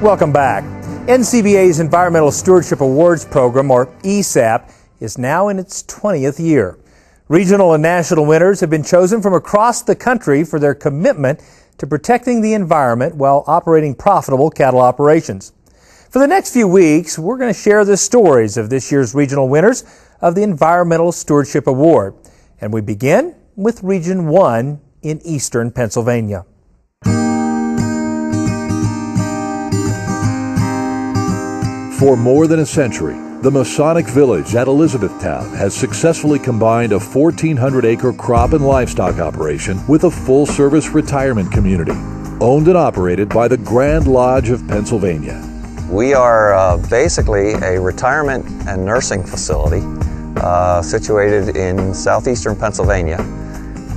Welcome back. NCBA's Environmental Stewardship Awards Program, or ESAP, is now in its 20th year. Regional and national winners have been chosen from across the country for their commitment to protecting the environment while operating profitable cattle operations. For the next few weeks, we're going to share the stories of this year's regional winners of the Environmental Stewardship Award. And we begin with Region 1 in eastern Pennsylvania. For more than a century, the Masonic Village at Elizabethtown has successfully combined a 1,400-acre crop and livestock operation with a full-service retirement community, owned and operated by the Grand Lodge of Pennsylvania. We are basically a retirement and nursing facility situated in southeastern Pennsylvania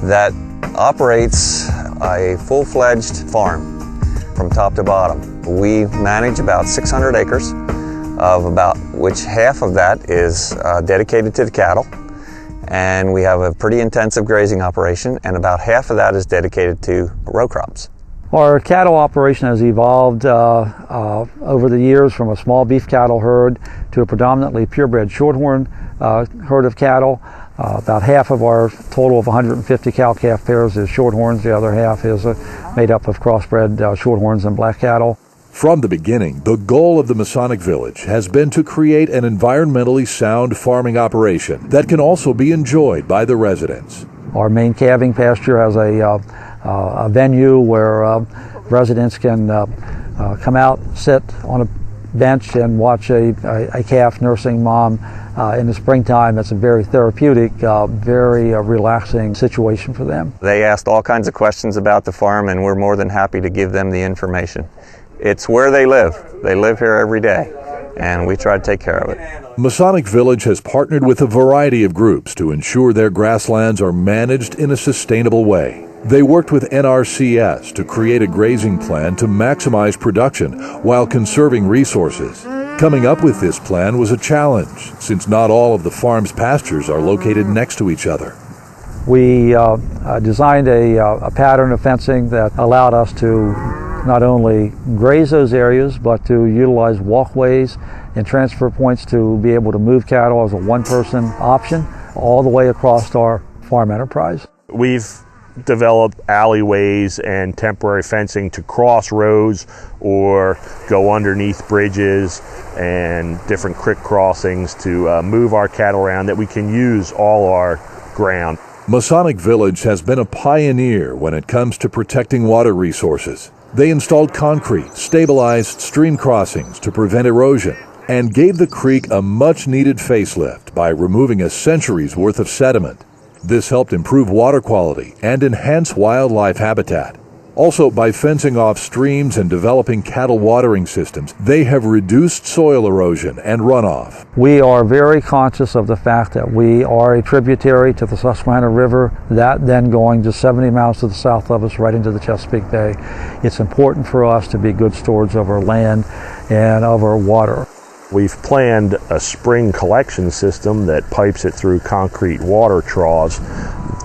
that operates a full-fledged farm from top to bottom. We manage about 600 acres, of which half of that is dedicated to the cattle, and we have a pretty intensive grazing operation, and about half of that is dedicated to row crops. Our cattle operation has evolved over the years from a small beef cattle herd to a predominantly purebred shorthorn herd of cattle. About half of our total of 150 cow-calf pairs is shorthorns. The other half is made up of crossbred shorthorns and black cattle. From the beginning, the goal of the Masonic Village has been to create an environmentally sound farming operation that can also be enjoyed by the residents. Our main calving pasture has a venue where residents can come out, sit on a bench and watch a calf nursing mom in the springtime. That's a very therapeutic, very relaxing situation for them. They asked all kinds of questions about the farm, and we're more than happy to give them the information. It's where they live. They live here every day, and we try to take care of it. Masonic Village has partnered with a variety of groups to ensure their grasslands are managed in a sustainable way. They worked with NRCS to create a grazing plan to maximize production while conserving resources. Coming up with this plan was a challenge, since not all of the farm's pastures are located next to each other. We designed a pattern of fencing that allowed us to not only graze those areas, but to utilize walkways and transfer points to be able to move cattle as a one-person option all the way across our farm enterprise. We've developed alleyways and temporary fencing to cross roads or go underneath bridges and different creek crossings to move our cattle around, that we can use all our ground. Masonic Village has been a pioneer when it comes to protecting water resources. They installed concrete, stabilized stream crossings to prevent erosion, and gave the creek a much-needed facelift by removing a century's worth of sediment. This helped improve water quality and enhance wildlife habitat. Also, by fencing off streams and developing cattle watering systems, they have reduced soil erosion and runoff. We are very conscious of the fact that we are a tributary to the Susquehanna River, that then going just 70 miles to the south of us right into the Chesapeake Bay. It's important for us to be good stewards of our land and of our water. We've planned a spring collection system that pipes it through concrete water troughs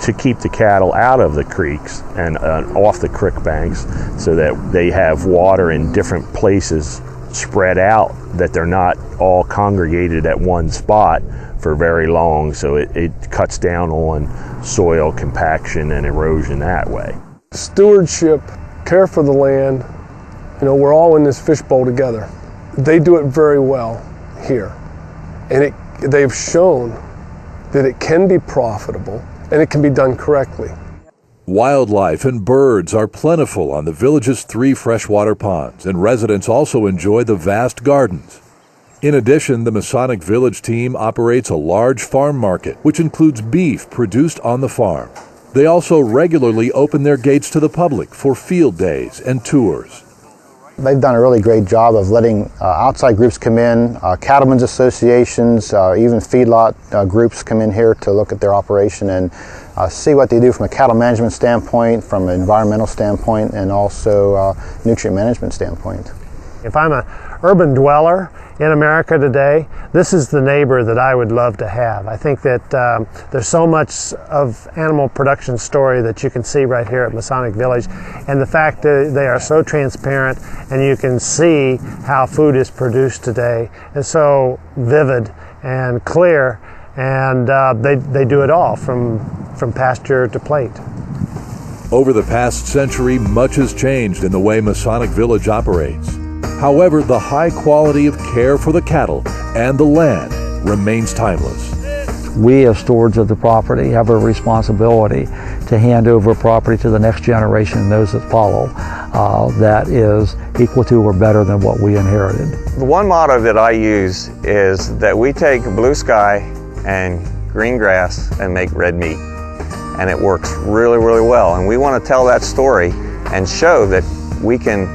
to keep the cattle out of the creeks and off the creek banks, so that they have water in different places spread out, that they're not all congregated at one spot for very long, so it cuts down on soil compaction and erosion that way. Stewardship, care for the land, we're all in this fishbowl together. They do it very well here, and they've shown that it can be profitable and it can be done correctly. Wildlife and birds are plentiful on the village's 3 freshwater ponds, and residents also enjoy the vast gardens. In addition, the Masonic Village team operates a large farm market, which includes beef produced on the farm. They also regularly open their gates to the public for field days and tours. They've done a really great job of letting outside groups come in, cattlemen's associations, even feedlot groups come in here to look at their operation and see what they do from a cattle management standpoint, from an environmental standpoint, and also nutrient management standpoint. If I'm an urban dweller in America today, this is the neighbor that I would love to have. I think that there's so much of animal production story that you can see right here at Masonic Village, and the fact that they are so transparent and you can see how food is produced today is so vivid and clear, and they do it all from pasture to plate. Over the past century, much has changed in the way Masonic Village operates. However, the high quality of care for the cattle and the land remains timeless. We as stewards of the property have a responsibility to hand over property to the next generation and those that follow that is equal to or better than what we inherited. The one motto that I use is that we take blue sky and green grass and make red meat. And it works really, really well. And we want to tell that story and show that we can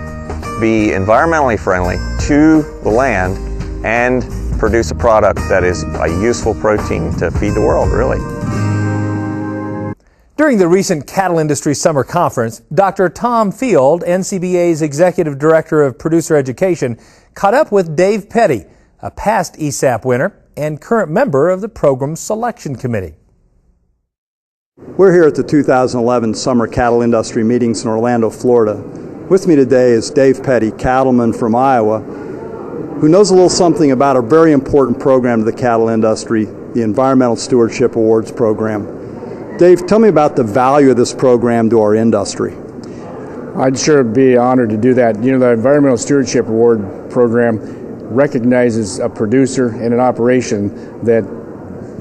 be environmentally friendly to the land and produce a product that is a useful protein to feed the world, really. During the recent Cattle Industry Summer Conference, Dr. Tom Field, NCBA's Executive Director of Producer Education, caught up with Dave Petty, a past ESAP winner and current member of the program's selection committee. We're here at the 2011 Summer Cattle Industry Meetings in Orlando, Florida. With me today is Dave Petty, cattleman from Iowa, who knows a little something about a very important program to the cattle industry, the Environmental Stewardship Awards Program. Dave, tell me about the value of this program to our industry. I'd sure be honored to do that. You know, the Environmental Stewardship Award Program recognizes a producer and an operation that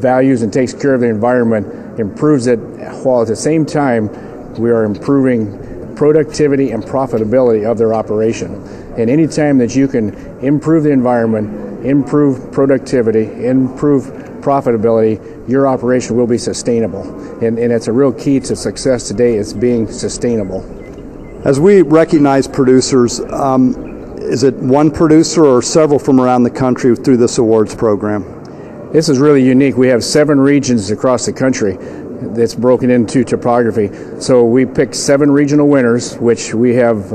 values and takes care of the environment, improves it, while at the same time we are improving productivity and profitability of their operation. And any time that you can improve the environment, improve productivity, improve profitability, your operation will be sustainable. And it's a real key to success today, is being sustainable. As we recognize producers, is it one producer or several from around the country through this awards program? This is really unique. We have 7 regions across the country that's broken into topography. So we picked 7 regional winners, which we have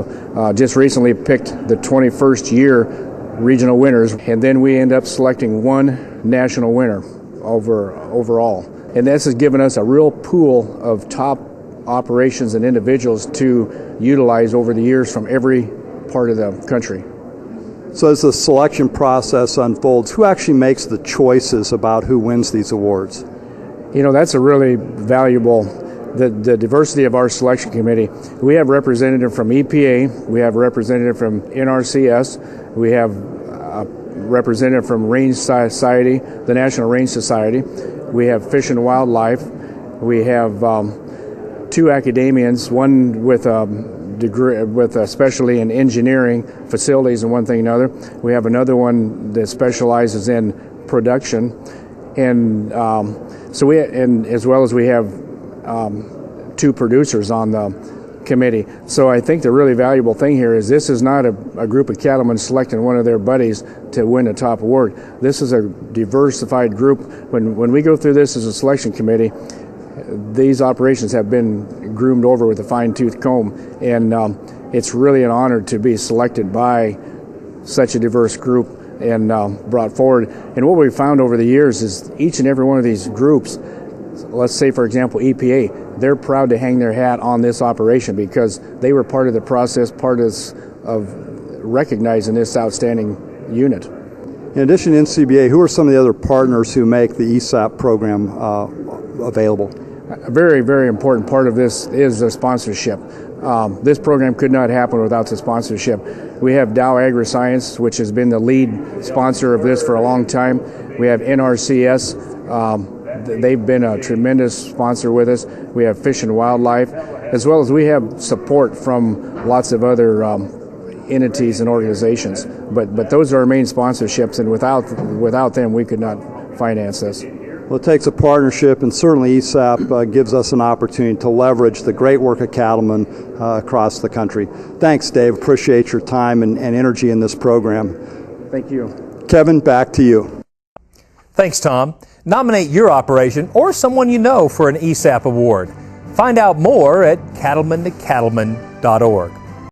just recently picked the 21st year regional winners, and then we end up selecting 1 national winner overall. And this has given us a real pool of top operations and individuals to utilize over the years from every part of the country. So as the selection process unfolds, who actually makes the choices about who wins these awards? You know, that's a really valuable, the diversity of our selection committee. We have representative from EPA, we have representative from NRCS, we have a representative from Range Society, the National Range Society, we have Fish and Wildlife, we have 2 academians, one with a degree with a specialty in engineering, facilities, and one thing and another. We have another one that specializes in production, and and as well as we have 2 producers on the committee. So I think the really valuable thing here is this is not a group of cattlemen selecting one of their buddies to win a top award. This is a diversified group. When we go through this as a selection committee, these operations have been groomed over with a fine-tooth comb, and it's really an honor to be selected by such a diverse group and brought forward. And what we've found over the years is each and every one of these groups, let's say for example EPA, they're proud to hang their hat on this operation because they were part of the process, part of recognizing this outstanding unit. In addition to NCBA, who are some of the other partners who make the ESAP program available? A very, very important part of this is the sponsorship. This program could not happen without the sponsorship. We have Dow AgriScience, which has been the lead sponsor of this for a long time. We have NRCS. They've been a tremendous sponsor with us. We have Fish and Wildlife, as well as we have support from lots of other entities and organizations. But those are our main sponsorships, and without them, we could not finance this. Well, it takes a partnership, and certainly ESAP gives us an opportunity to leverage the great work of cattlemen across the country. Thanks, Dave. Appreciate your time and energy in this program. Thank you. Kevin, back to you. Thanks, Tom. Nominate your operation or someone you know for an ESAP award. Find out more at cattlemantocattleman.org.